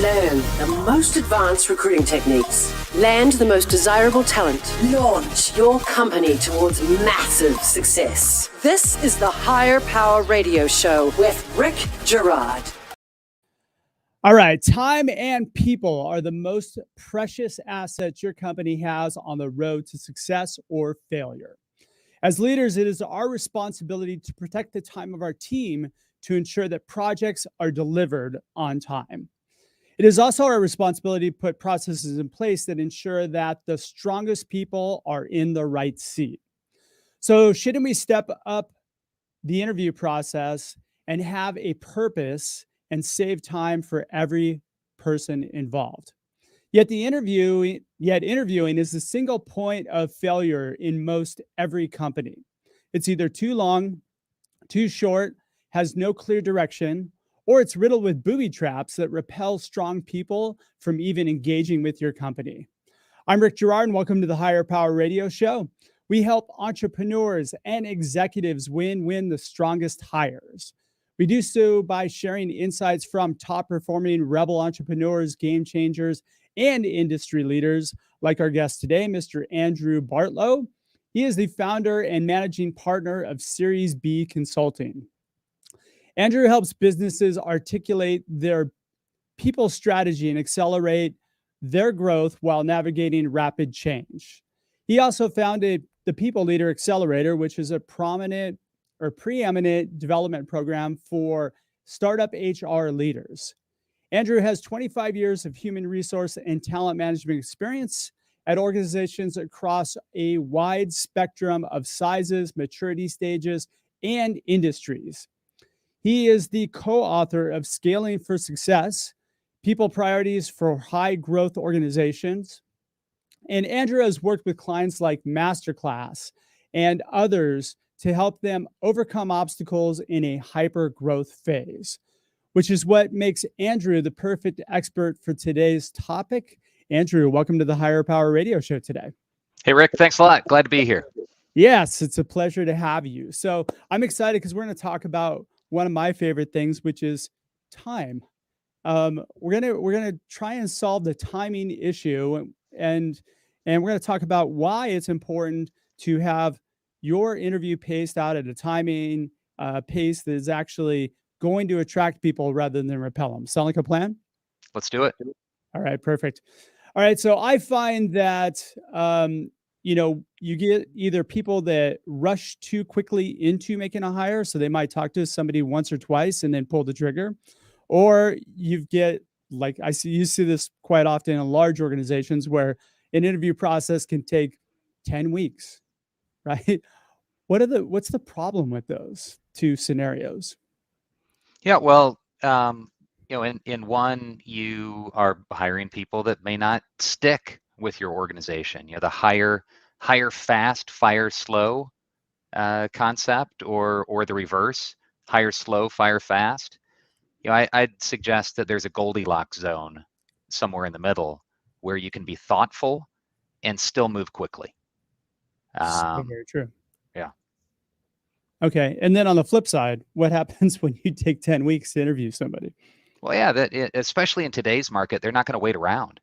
Learn the most advanced recruiting techniques. Land the most desirable talent. Launch your company towards massive success. This is the Higher Power Radio Show with Rick Girard. All right, time and people are the most precious assets your company has on the road to success or failure. As leaders, it is our responsibility to protect the time of our team to ensure that projects are delivered on time. It is also our responsibility to put processes in place that ensure that the strongest people are in the right seat. So shouldn't we step up the interview process and have a purpose and save time for every person involved? Yet interviewing is the single point of failure in most every company. It's either too long, too short, has no clear direction, or it's riddled with booby traps that repel strong people from even engaging with your company. I'm Rick Girard, and welcome to the Higher Power Radio Show. We help entrepreneurs and executives win the strongest hires. We do so by sharing insights from top-performing rebel entrepreneurs, game changers, and industry leaders, like our guest today, Mr. Andrew Bartlow. He is the founder and managing partner of Series B Consulting. Andrew helps businesses articulate their people strategy and accelerate their growth while navigating rapid change. He also founded the People Leader Accelerator, which is a preeminent development program for startup HR leaders. Andrew has 25 years of human resource and talent management experience at organizations across a wide spectrum of sizes, maturity stages, and industries. He is the co-author of Scaling for Success, People Priorities for High Growth Organizations. And Andrew has worked with clients like Masterclass and others to help them overcome obstacles in a hyper-growth phase, which is what makes Andrew the perfect expert for today's topic. Andrew, welcome to the Higher Power Radio Show today. Hey, Rick, thanks a lot. Glad to be here. Yes, it's a pleasure to have you. So I'm excited because we're going to talk about one of my favorite things, which is time. We're gonna try and solve the timing issue, and we're going to talk about why it's important to have your interview paced out at a timing pace that is actually going to attract people rather than repel them. Sound like a plan? Let's do it. All right, perfect. All right, so I find that you get either people that rush too quickly into making a hire, so they might talk to somebody once or twice and then pull the trigger, or you get you see this quite often in large organizations where an interview process can take 10 weeks, right? What's the problem with those two scenarios? Yeah, well, in one, you are hiring people that may not stick with your organization. The hire fast, fire slow concept, or the reverse, hire slow, fire fast. I'd suggest that there's a Goldilocks zone somewhere in the middle where you can be thoughtful and still move quickly. So very true. Yeah. Okay. And then on the flip side, what happens when you take 10 weeks to interview somebody? Well, yeah, especially in today's market, they're not going to wait around.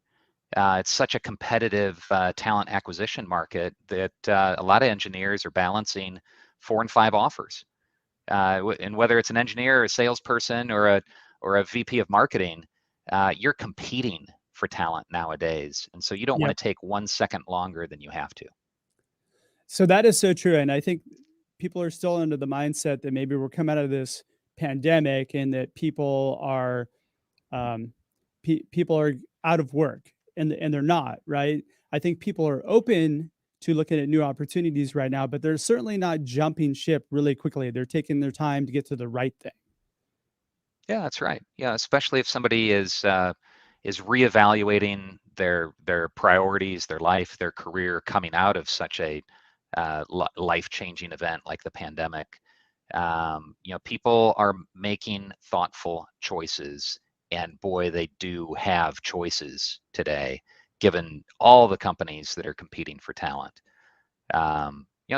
It's such a competitive talent acquisition market that a lot of engineers are balancing 4 and 5 offers. And whether it's an engineer or a salesperson or a VP of marketing, you're competing for talent nowadays. And so you don't want to take 1 second longer than you have to. So that is so true. And I think people are still under the mindset that maybe we're coming out of this pandemic and that people are out of work, and they're not, right? I think people are open to looking at new opportunities right now, but they're certainly not jumping ship really quickly. They're taking their time to get to the right thing. Yeah, that's right. Yeah, especially if somebody is reevaluating their priorities, their life, their career coming out of such a life-changing event like the pandemic. People are making thoughtful choices, and boy, they do have choices today, given all the companies that are competing for talent.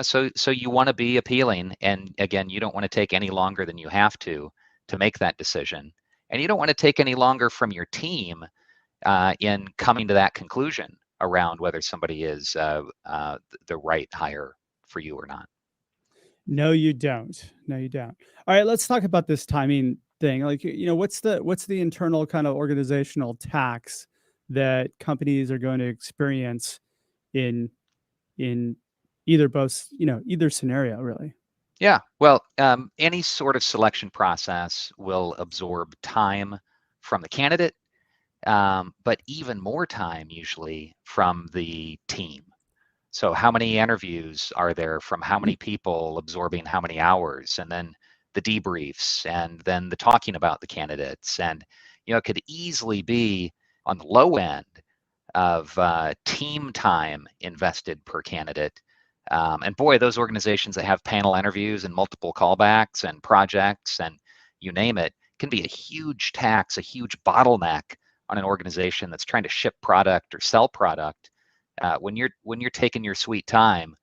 So you want to be appealing, and again, you don't want to take any longer than you have to make that decision, and you don't want to take any longer from your team in coming to that conclusion around whether somebody is the right hire for you or not. No, you don't. No, you don't. All right, let's talk about this timing thing. Like, what's the internal kind of organizational tax that companies are going to experience in in either scenario, really? Yeah, well, any sort of selection process will absorb time from the candidate, but even more time usually from the team. So how many interviews are there from how many people absorbing how many hours, and then the debriefs, and then the talking about the candidates. And, it could easily be on the low end of team time invested per candidate. And boy, those organizations that have panel interviews and multiple callbacks and projects and you name it can be a huge tax, a huge bottleneck on an organization that's trying to ship product or sell product. When you're taking your sweet time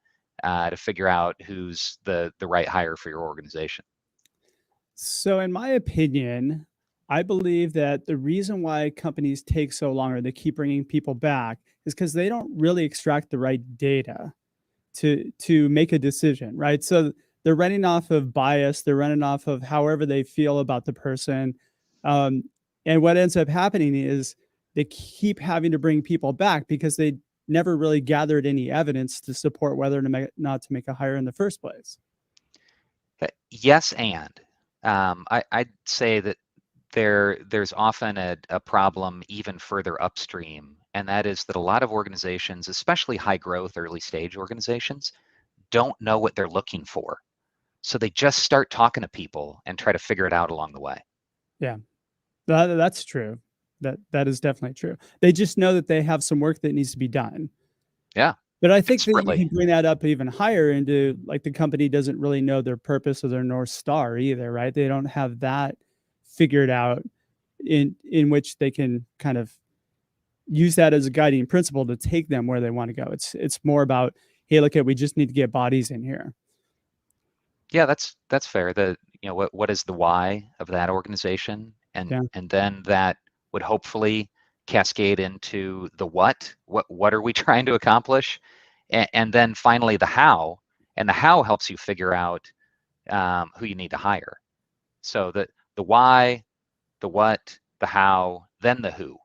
to figure out who's the right hire for your organization. So, in my opinion, I believe that the reason why companies take so long or they keep bringing people back is because they don't really extract the right data to make a decision, right? So they're running off of bias, they're running off of however they feel about the person, um, and what ends up happening is they keep having to bring people back because they never really gathered any evidence to support whether not to make a hire in the first place. Yes, and I'd say that there's often a problem even further upstream, and that is that a lot of organizations, especially high growth early stage organizations, don't know what they're looking for. So they just start talking to people and try to figure it out along the way. Yeah, that's true. That is definitely true. They just know that they have some work that needs to be done. Yeah, But I think that you desperately. can bring that up even higher into, like, the company doesn't really know their purpose or their North Star either, right? They don't have that figured out in which they can kind of use that as a guiding principle to take them where they want to go. It's more about, hey, look at, we just need to get bodies in here. Yeah, that's fair. What is the why of that organization, and Yeah. and then that would hopefully cascade into the what. What are we trying to accomplish, and then finally the how, and the how helps you figure out who you need to hire. So the why, the what, the how, then the who.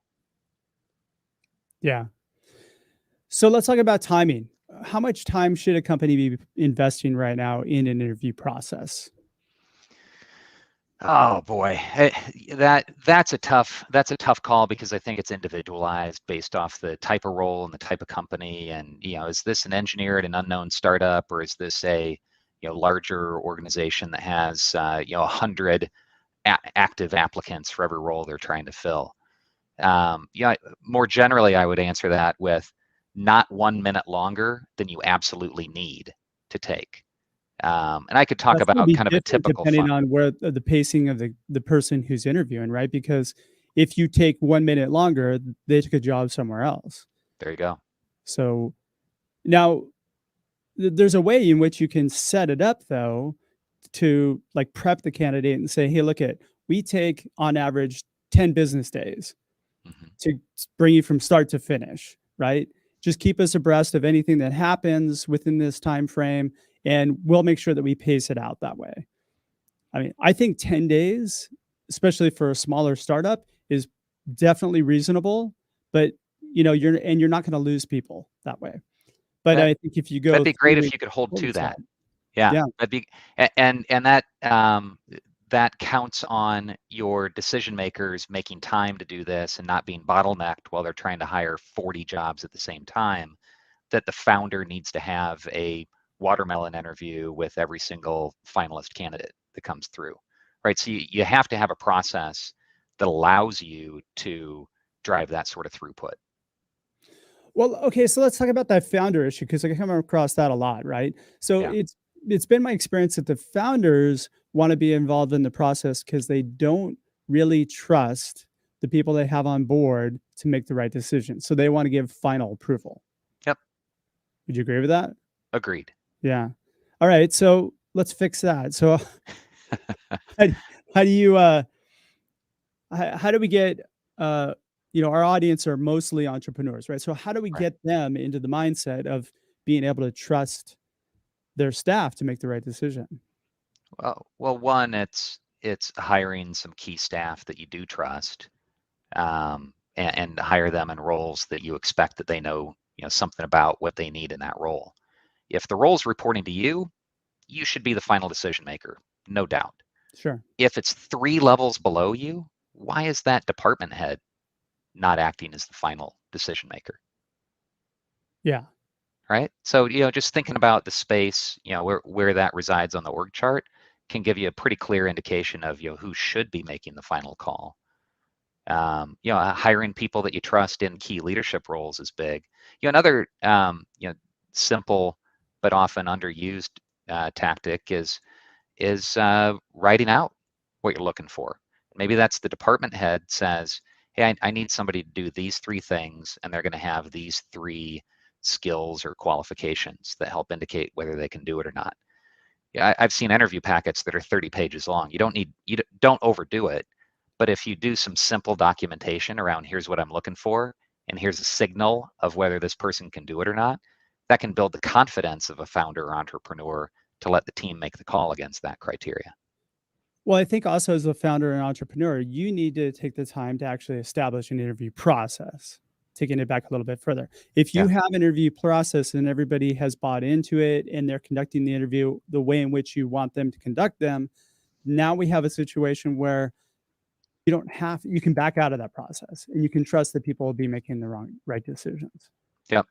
Yeah. So let's talk about timing. How much time should a company be investing right now in an interview process? Oh boy, that's a tough call because I think it's individualized based off the type of role and the type of company. And is this an engineer at an unknown startup, or is this a larger organization that has 100 active applicants for every role they're trying to fill? More generally, I would answer that with not 1 minute longer than you absolutely need to take. And I could talk That's gonna about be kind of a different typical depending on where the pacing of the person who's interviewing, right? Because if you take 1 minute longer, they took a job somewhere else. There you go. So now there's a way in which you can set it up though to, like, prep the candidate and say, hey, look at, we take on average 10 business days Mhm. to bring you from start to finish, right? Just keep us abreast of anything that happens within this time frame, and we'll make sure that we pace it out that way. I mean, I think 10 days, especially for a smaller startup, is definitely reasonable, but you're not going to lose people that way. But That I think if you that'd go be great through if you could hold to towards that, that. Yeah, yeah, that'd be and that counts on your decision makers making time to do this and not being bottlenecked while they're trying to hire 40 jobs at the same time. That the founder needs to have a watermelon interview with every single finalist candidate that comes through, right? So you have to have a process that allows you to drive that sort of throughput. well, okay, so let's talk about that founder issue because I come across that a lot, right? So Yeah. it's been my experience that the founders want to be involved in the process because they don't really trust the people they have on board to make the right decision. So they want to give final approval. Yep. Would you agree with that? Agreed. Yeah. All right. So let's fix that. So how, how do you how do we get our audience are mostly entrepreneurs, right? So how do we Right. get them into the mindset of being able to trust their staff to make the right decision? Well, one, it's hiring some key staff that you do trust, and hire them in roles that you expect that they know, something about what they need in that role. If the role's reporting to you, you should be the final decision maker, no doubt. Sure. If it's 3 levels below you, why is that department head not acting as the final decision maker? Yeah. Right? So, just thinking about the space, where that resides on the org chart can give you a pretty clear indication of, who should be making the final call. Hiring people that you trust in key leadership roles is big. Another, simple but often underused tactic is writing out what you're looking for. Maybe that's the department head says, hey, I need somebody to do these 3 things, and they're going to have these 3 skills or qualifications that help indicate whether they can do it or not. Yeah, I've seen interview packets that are 30 pages long. You don't overdo it, but if you do some simple documentation around here's what I'm looking for, and here's a signal of whether this person can do it or not, that can build the confidence of a founder or entrepreneur to let the team make the call against that criteria. Well, I think also as a founder and entrepreneur, you need to take the time to actually establish an interview process. Taking it back a little bit further. If you Yeah. have an interview process and everybody has bought into it and they're conducting the interview the way in which you want them to conduct them, now we have a situation where you can back out of that process and you can trust that people will be making the right decisions. Yep.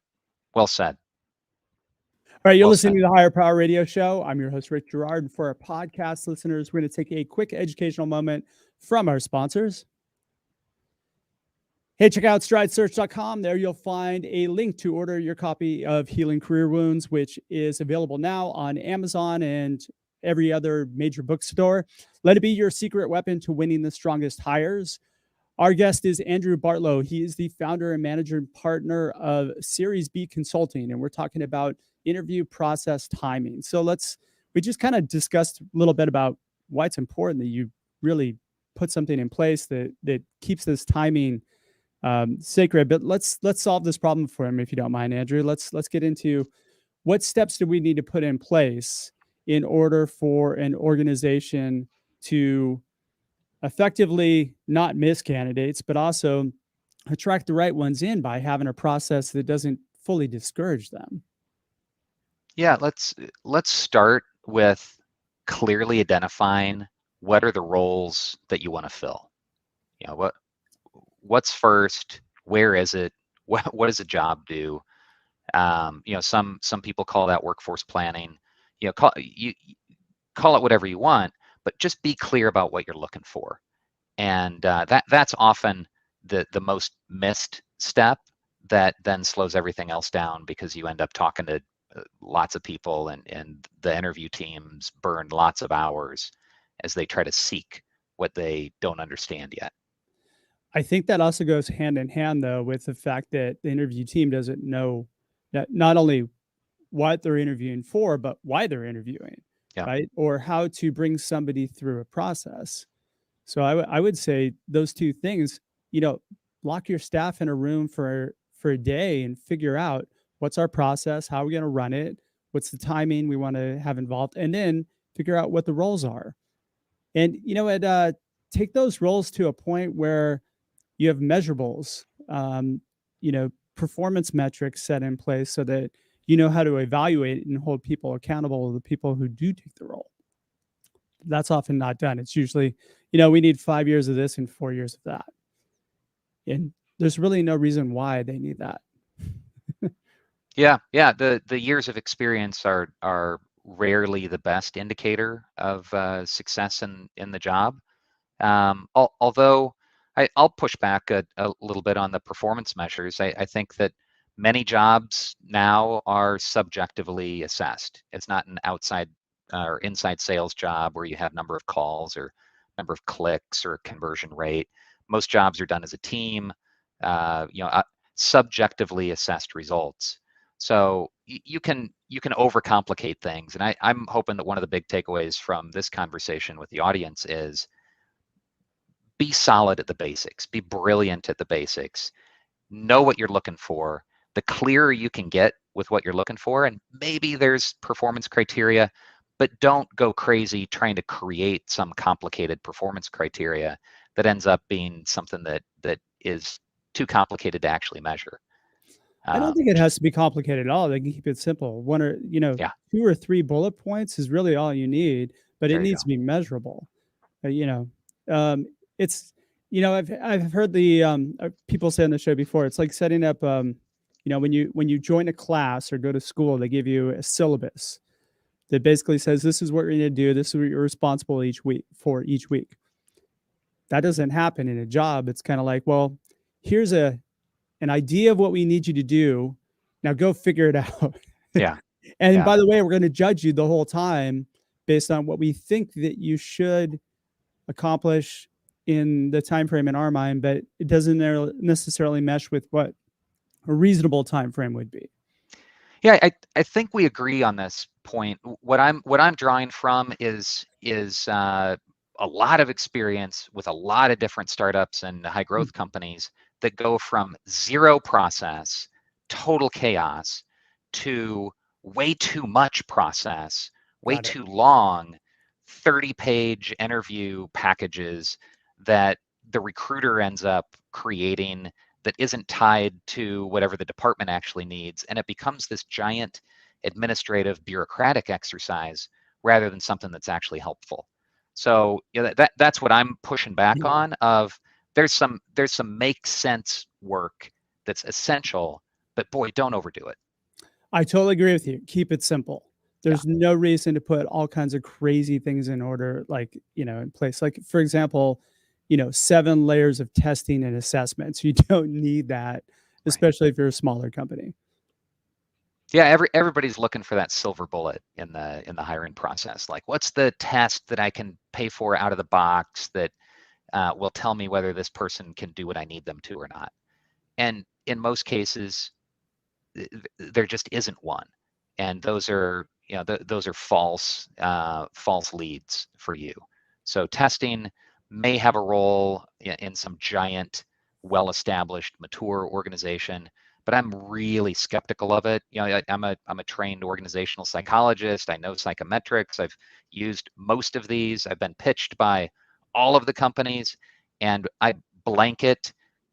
Well said. All right, you're Well listening said. to the Higher Power Radio Show. I'm your host, Rick Girard. And for our podcast listeners, we're going to take a quick educational moment from our sponsors. Hey, check out stridesearch.com. There you'll find a link to order your copy of Healing Career Wounds, which is available now on Amazon and every other major bookstore. Let it be your secret weapon to winning the strongest hires. Our guest is Andrew Bartlow. He is the founder and manager and partner of Series B Consulting, and we're talking about interview process timing. So we just kind of discussed a little bit about why it's important that you really put something in place that keeps this timing sacred. But let's solve this problem for him, if you don't mind, Andrew. Let's get into what steps do we need to put in place in order for an organization to effectively not miss candidates, but also attract the right ones in by having a process that doesn't fully discourage them. Yeah, let's start with clearly identifying what are the roles that you want to fill. What's first? Where is it? What does a job do? Some people call that workforce planning. Call it whatever you want, but just be clear about what you're looking for. And that's often the most missed step that then slows everything else down, because you end up talking to lots of people, and the interview teams burn lots of hours as they try to seek what they don't understand yet. I think that also goes hand in hand, though, with the fact that the interview team doesn't know that not only what they're interviewing for, but why they're interviewing, Yeah. right? Or how to bring somebody through a process. So I would say those two things, lock your staff in a room for a day and figure out what's our process, how are we going to run it, what's the timing we want to have involved, and then figure out what the roles are. And, take those roles to a point where you have measurables, performance metrics set in place so that you know how to evaluate and hold people accountable, the people who do take the role. That's often not done. It's usually, we need 5 years of this and 4 years of that. And there's really no reason why they need that. Yeah. The years of experience are rarely the best indicator of success in the job. Although I'll push back a little bit on the performance measures. I think that many jobs now are subjectively assessed. It's not an outside or inside sales job where you have number of calls or number of clicks or conversion rate. Most jobs are done as a team, subjectively assessed results. So you can overcomplicate things. And I'm hoping that one of the big takeaways from this conversation with the audience is be solid at the basics, be brilliant at the basics, know what you're looking for. The clearer you can get with what you're looking for, and maybe there's performance criteria, but don't go crazy trying to create some complicated performance criteria that ends up being something that is too complicated to actually measure. I don't think it has to be complicated at all. They can keep it simple. One or, Yeah, 2 or 3 bullet points is really all you need, but it there you needs go. to be measurable. You know, it's, I've heard the people say on the show before. It's like setting up, when you join a class or go to school, they give you a syllabus that basically says this is what you're going to do. This is what you're responsible each week. That doesn't happen in a job. It's kind of like, well, here's an idea of what we need you to do. Now go figure it out. Yeah, And yeah. by the way, we're going to judge you the whole time based on what we think that you should accomplish in the time frame in our mind, but it doesn't necessarily mesh with what a reasonable time frame would be. Yeah, I think we agree on this point. What I'm drawing from is a lot of experience with a lot of different startups and high growth companies that go from zero process, total chaos, to way too much process, way Got it. too long, 30-page interview packages that the recruiter ends up creating that isn't tied to whatever the department actually needs. And it becomes this giant administrative bureaucratic exercise rather than something that's actually helpful. So that's what I'm pushing back on. Of there's some make sense work that's essential, but boy, don't overdo it. I totally agree with you. Keep it simple. There's no reason to put all kinds of crazy things in order, in place. Like, for example, 7 layers of testing and assessments. You don't need that, especially if you're a smaller company. Yeah, everybody's looking for that silver bullet in the hiring process. Like, what's the test that I can pay for out of the box that will tell me whether this person can do what I need them to or not? And in most cases, there just isn't one, and those are those are false leads for you. So testing may have a role in some giant, well-established, mature organization, but I'm really skeptical of it. I'm a trained organizational psychologist. I know psychometrics. I've used most of these. I've been pitched by all of the companies, and I blanket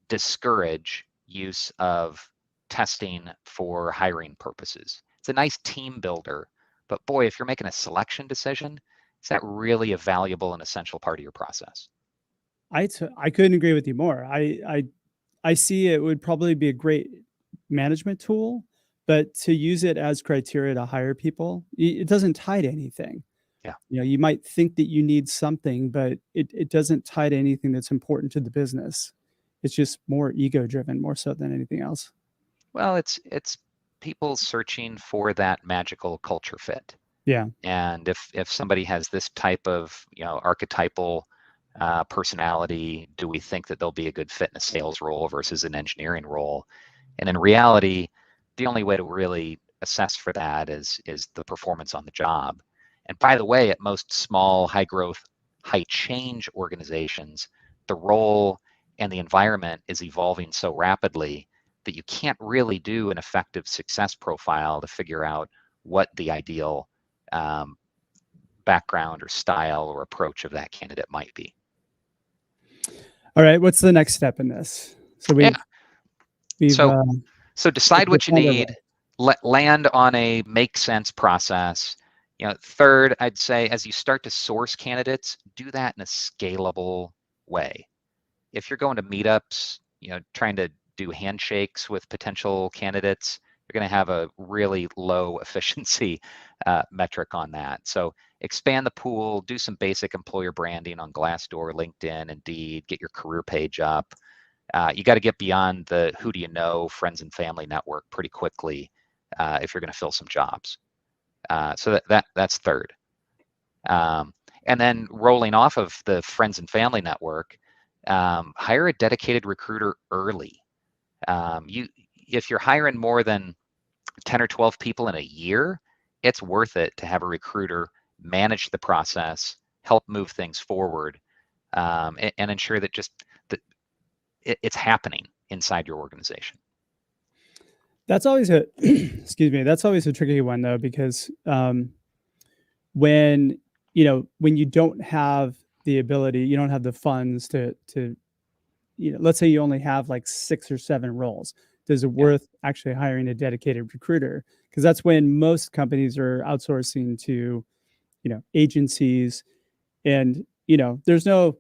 discourage use of testing for hiring purposes. It's a nice team builder, but boy, if you're making a selection decision, is that really a valuable and essential part of your process? I couldn't agree with you more. I see it would probably be a great management tool, but to use it as criteria to hire people, it doesn't tie to anything. Yeah. You might think that you need something, but it doesn't tie to anything that's important to the business. It's just more ego driven, more so than anything else. Well, it's people searching for that magical culture fit. Yeah. And if somebody has this type of archetypal personality, do we think that they'll be a good fit in a sales role versus an engineering role? And in reality, the only way to really assess for that is the performance on the job. And by the way, at most small, high growth, high change organizations, the role and the environment is evolving so rapidly that you can't really do an effective success profile to figure out what the ideal background or style or approach of that candidate might be. All right. What's the next step in this? So so decide what you need. Land on a make sense process. Third, I'd say as you start to source candidates, do that in a scalable way. If you're going to meetups, trying to do handshakes with potential candidates, you're going to have a really low efficiency metric on that. So expand the pool, do some basic employer branding on Glassdoor, LinkedIn, Indeed, get your career page up. You got to get beyond the who do you know, friends and family network pretty quickly if you're going to fill some jobs. So that's third. And then rolling off of the friends and family network, hire a dedicated recruiter early. If you're hiring more than 10 or 12 people in a year, it's worth it to have a recruiter manage the process, help move things forward, and ensure that it's happening inside your organization. That's always a excuse me. That's always a tricky one though, because when you don't have the ability, you don't have the funds to let's say you only have like 6 or 7 roles. Is it worth actually hiring a dedicated recruiter? Because that's when most companies are outsourcing to agencies, and there's no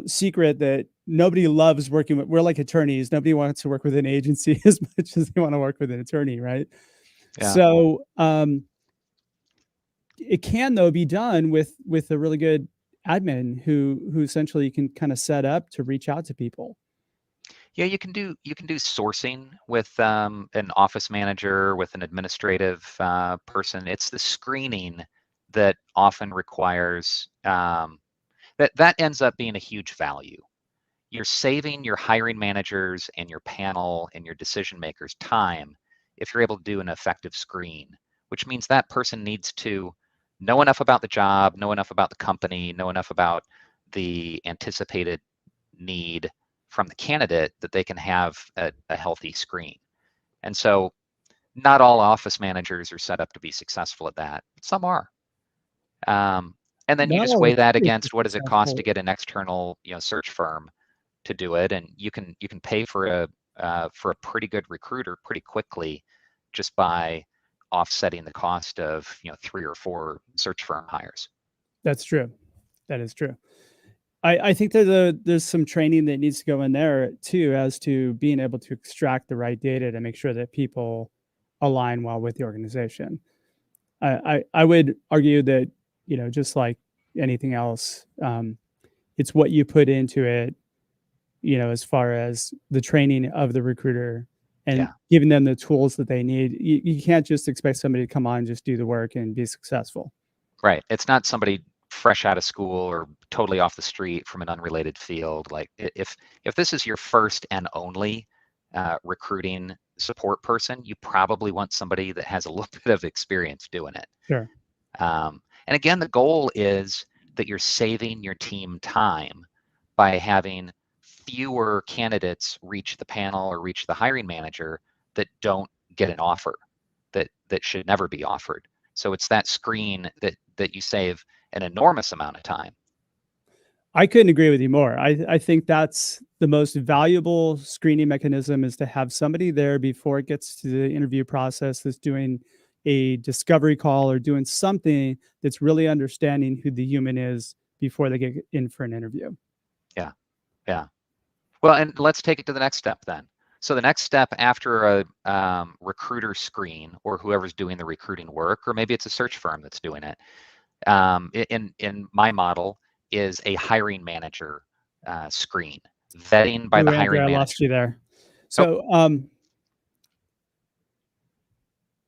secret that nobody loves working with. We're like attorneys. Nobody wants to work with an agency as much as they want to work with an attorney, right? Yeah. So it can though be done with a really good admin who essentially can kind of set up to reach out to people. Yeah, you can do sourcing with an office manager, with an administrative person. It's the screening that often requires that ends up being a huge value. You're saving your hiring managers and your panel and your decision makers time if you're able to do an effective screen, which means that person needs to know enough about the job, know enough about the company, know enough about the anticipated need from the candidate that they can have a healthy screen. And so not all office managers are set up to be successful at that. Some are. And then you Not just all weigh that recruiters against what does it are cost to successful. get an external search firm to do it, and you can pay for a pretty good recruiter pretty quickly just by offsetting the cost of 3 or 4 search firm hires. That's true. That is true. I think there's some training that needs to go in there too, as to being able to extract the right data to make sure that people align well with the organization. I would argue that just like anything else, it's what you put into it, as far as the training of the recruiter and giving them the tools that they need. You can't just expect somebody to come on, just do the work and be successful. Right. It's not somebody fresh out of school or totally off the street from an unrelated field. Like if this is your first and only recruiting support person, you probably want somebody that has a little bit of experience doing it. Sure. And again, the goal is that you're saving your team time by having fewer candidates reach the panel or reach the hiring manager that don't get an offer, that should never be offered. So it's that screen that you save an enormous amount of time. I couldn't agree with you more. I think that's the most valuable screening mechanism, is to have somebody there before it gets to the interview process that's doing a discovery call or doing something that's really understanding who the human is before they get in for an interview. Yeah. Yeah. Well, and let's take it to the next step then. So the next step after a recruiter screen, or whoever's doing the recruiting work, or maybe it's a search firm that's doing it, in my model, is a hiring manager screen, vetting by the Andrew, hiring I manager. lost you there. So,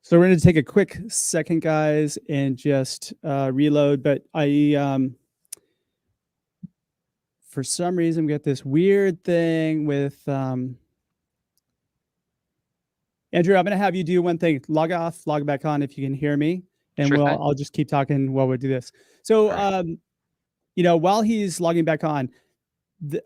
so we're going to take a quick second, guys, and just reload. But for some reason, we got this weird thing with Andrew. I'm going to have you do one thing: log off, log back on if you can hear me, and Sure thing. I'll just keep talking while we do this. So, Right. While he's logging back on,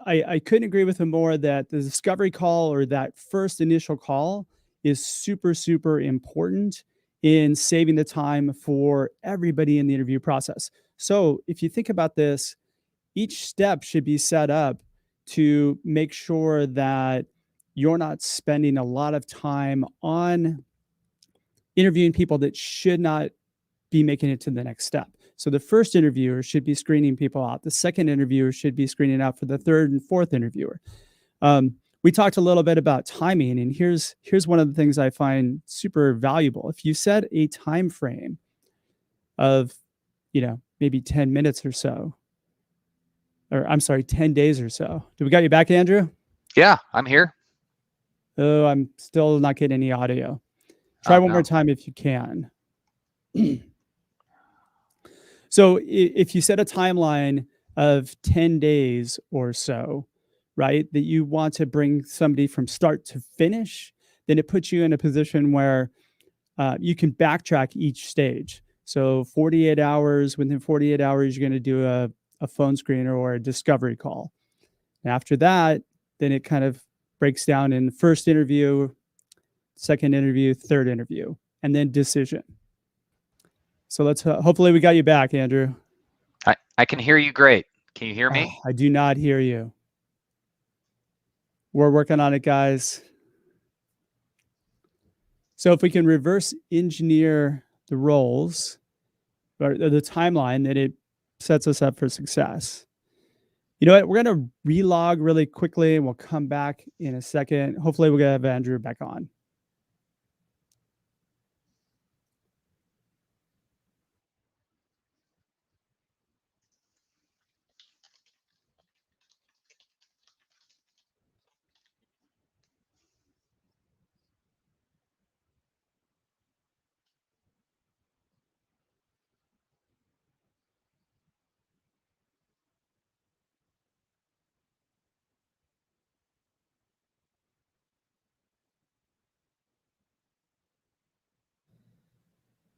I couldn't agree with him more that the discovery call, or that first initial call, is super, super important in saving the time for everybody in the interview process. So if you think about this, each step should be set up to make sure that you're not spending a lot of time on interviewing people that should not be making it to the next step. So the first interviewer should be screening people out. The second interviewer should be screening out for the third and fourth interviewer. We talked a little bit about timing, and here's one of the things I find super valuable. If you set a time frame of, maybe 10 minutes or so, or I'm sorry, 10 days or so. Do we got you back, Andrew? Yeah, I'm here. Oh, I'm still not getting any audio. Try one more time if you can. So if you set a timeline of 10 days or so, right, that you want to bring somebody from start to finish, then it puts you in a position where you can backtrack each stage. So 48 hours, within 48 hours, you're going to do a phone screen or a discovery call. And after that, then it kind of breaks down in first interview, second interview, third interview, and then decision. So let's hopefully we got you back, Andrew. I can hear you great. Can you hear me? I do not hear you. We're working on it, guys. So if we can reverse engineer the roles or the timeline, then it sets us up for success. You know what? We're going to relog really quickly and we'll come back in a second. Hopefully we're going to have Andrew back on.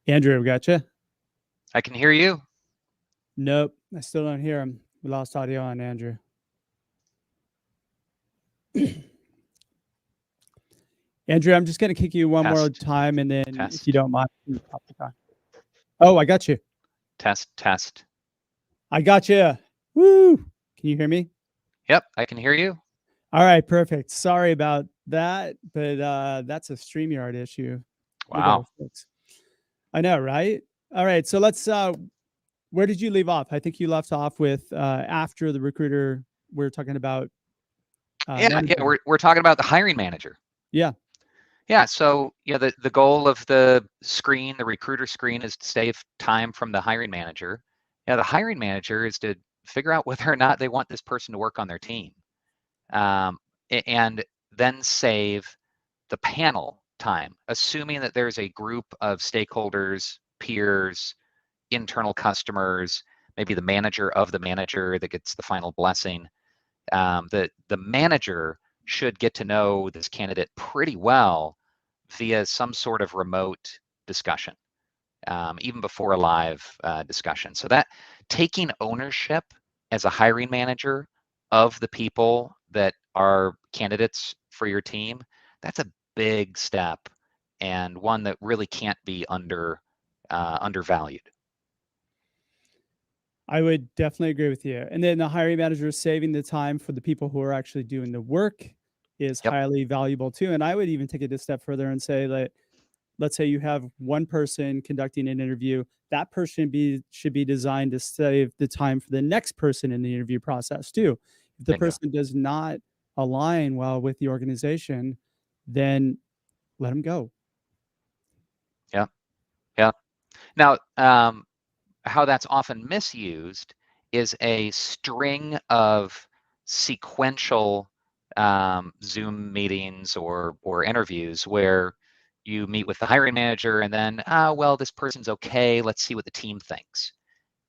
Andrew, we got you. I can hear you. Nope, I still don't hear him. We lost audio on Andrew. Andrew, I'm just going to kick you one more time, and then if you don't mind, pop the car. Oh, I got you. Test. I got you. Woo! Can you hear me? Yep, I can hear you. All right, perfect. Sorry about that, but that's a StreamYard issue. Wow. I know, right? All right, so let's. Where did you leave off? I think you left off with after the recruiter. We're talking about. Yeah, we're talking about the hiring manager. Yeah. So the goal of the screen, the recruiter screen, is to save time from the hiring manager. The hiring manager is to figure out whether or not they want this person to work on their team, and then save the panel time, assuming that there's a group of stakeholders, peers, internal customers, maybe the manager of the manager that gets the final blessing. The manager should get to know this candidate pretty well via some sort of remote discussion, even before a live discussion. So that taking ownership as a hiring manager of the people that are candidates for your team, that's a big step and one that really can't be undervalued. I would definitely agree with you. And then the hiring manager saving the time for the people who are actually doing the work is highly valuable too. And I would even take it a step further and say that, let's say you have one person conducting an interview, that person should be designed to save the time for the next person in the interview process too. If the person does not align well with the organization, then let them go. Yeah. Now, how that's often misused is a string of sequential Zoom meetings or interviews where you meet with the hiring manager and then, well, this person's okay, let's see what the team thinks.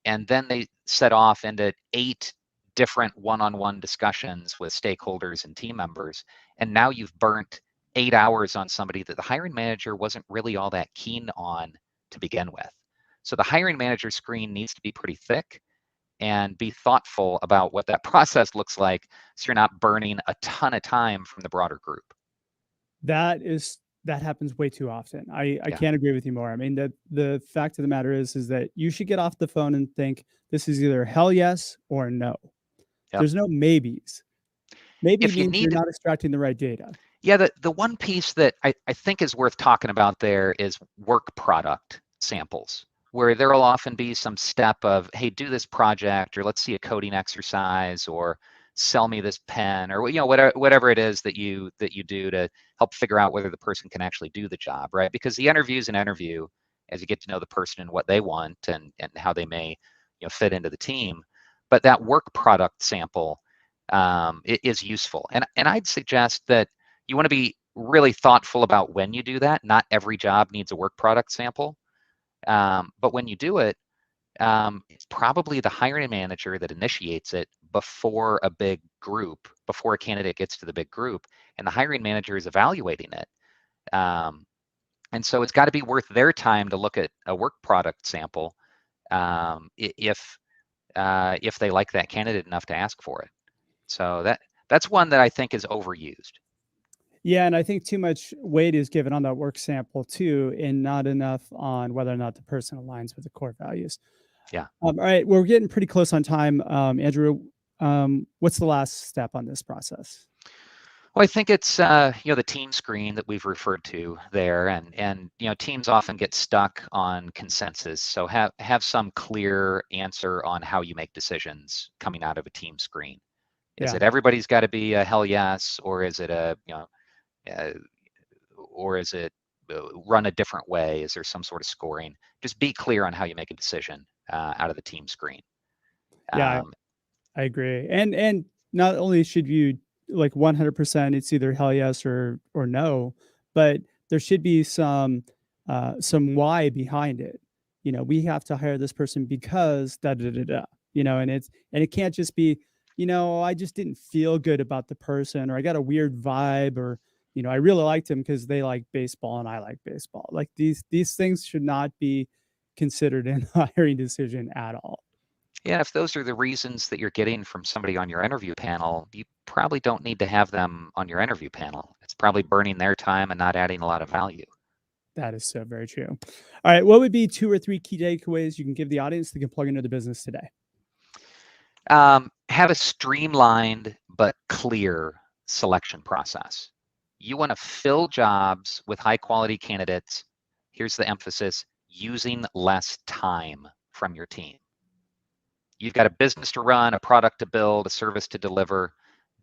And then they set off into 8 different one-on-one discussions with stakeholders and team members. And now you've burnt 8 hours on somebody that the hiring manager wasn't really all that keen on to begin with. So the hiring manager screen needs to be pretty thick and be thoughtful about what that process looks like so you're not burning a ton of time from the broader group. That happens way too often. I can't agree with you more. I mean, the fact of the matter is that you should get off the phone and think this is either hell yes or no. There's no maybes. Maybe means you're not extracting the right data. Yeah, the one piece that I think is worth talking about there is work product samples, where there will often be some step of, hey, do this project, or let's see a coding exercise, or sell me this pen, or whatever it is that you do to help figure out whether the person can actually do the job, right? Because the interview is an interview as you get to know the person and what they want and how they may fit into the team. But that work product sample is useful, and I'd suggest that you want to be really thoughtful about when you do that. Not every job needs a work product sample. But when you do it, it's probably the hiring manager that initiates it before a big group, before a candidate gets to the big group, and the hiring manager is evaluating it. And so it's got to be worth their time to look at a work product sample if if they like that candidate enough to ask for it. So that's one that I think is overused. Yeah, and I think too much weight is given on that work sample too, and not enough on whether or not the person aligns with the core values. Yeah. All right, we're getting pretty close on time. Andrew, what's the last step on this process? Well, I think it's the team screen that we've referred to there, and teams often get stuck on consensus. So have some clear answer on how you make decisions coming out of a team screen. Is it everybody's got to be a hell yes, or is it or is it run a different way? Is there some sort of scoring? Just be clear on how you make a decision out of the team screen. Yeah, I agree. And not only should you like 100%, it's either hell yes or no, but there should be some why behind it. We have to hire this person because da da da da. And it can't just be, I just didn't feel good about the person, or I got a weird vibe, or I really liked him because they like baseball and I like baseball. Like these things should not be considered in a hiring decision at all. Yeah, if those are the reasons that you're getting from somebody on your interview panel, you probably don't need to have them on your interview panel. It's probably burning their time and not adding a lot of value. That is so very true. All right, what would be 2 or 3 key takeaways you can give the audience that can plug into the business today? Have a streamlined but clear selection process. You want to fill jobs with high quality candidates. Here's the emphasis: using less time from your team. You've got a business to run, a product to build, a service to deliver.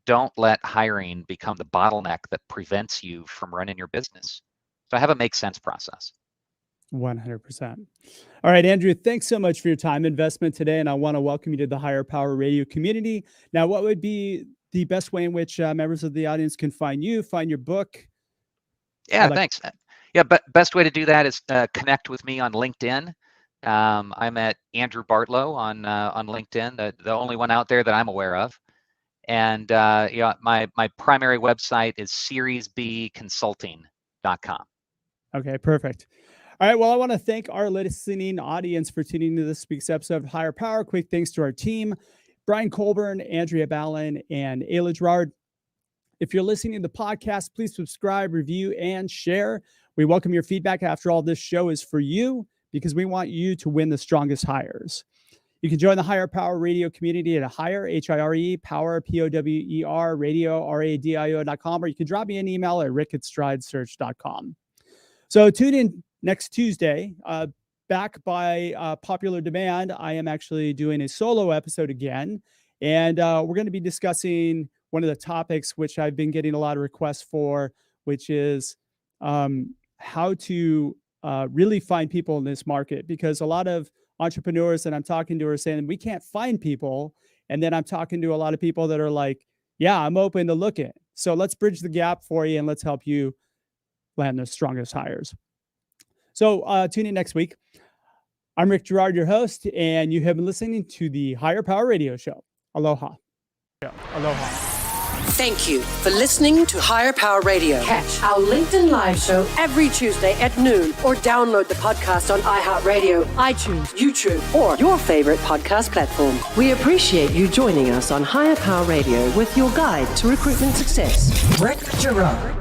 Don't let hiring become the bottleneck that prevents you from running your business. So have a make sense process. 100%. All right, Andrew, thanks so much for your time investment today. And I want to welcome you to the Higher Power Radio community. Now, what would be the best way in which members of the audience can find you, find your book? Yeah, thanks. Yeah, but best way to do that is connect with me on LinkedIn. I'm at Andrew Bartlow on LinkedIn, the only one out there that I'm aware of. And my primary website is seriesbconsulting.com. Okay, perfect. All right, well, I want to thank our listening audience for tuning into this week's episode of Higher Power. Quick thanks to our team, Brian Colburn, Andrea Ballin, and Ayla Gerard. If you're listening to the podcast, please subscribe, review, and share. We welcome your feedback. After all, this show is for you, because we want you to win the strongest hires. You can join the Higher Power Radio community at Hire, H-I-R-E, Power, P-O-W-E-R, radio, R-A-D-I-O.com, or you can drop me an email at rick@stridesearch.com. So tune in next Tuesday. Back by popular demand, I am actually doing a solo episode again, and we're going to be discussing one of the topics which I've been getting a lot of requests for, which is how to really find people in this market, because a lot of entrepreneurs that I'm talking to are saying we can't find people. And then I'm talking to a lot of people that are like, yeah, I'm open to look at. So let's bridge the gap for you and let's help you land the strongest hires. So tune in next week. I'm Rick Gerard, your host, and you have been listening to the Higher Power Radio Show. Aloha. Aloha. Thank you for listening to Higher Power Radio. Catch our LinkedIn Live show every Tuesday at noon, or download the podcast on iHeartRadio, iTunes, YouTube, or your favorite podcast platform. We appreciate you joining us on Higher Power Radio with your guide to recruitment success, Rick Gerard.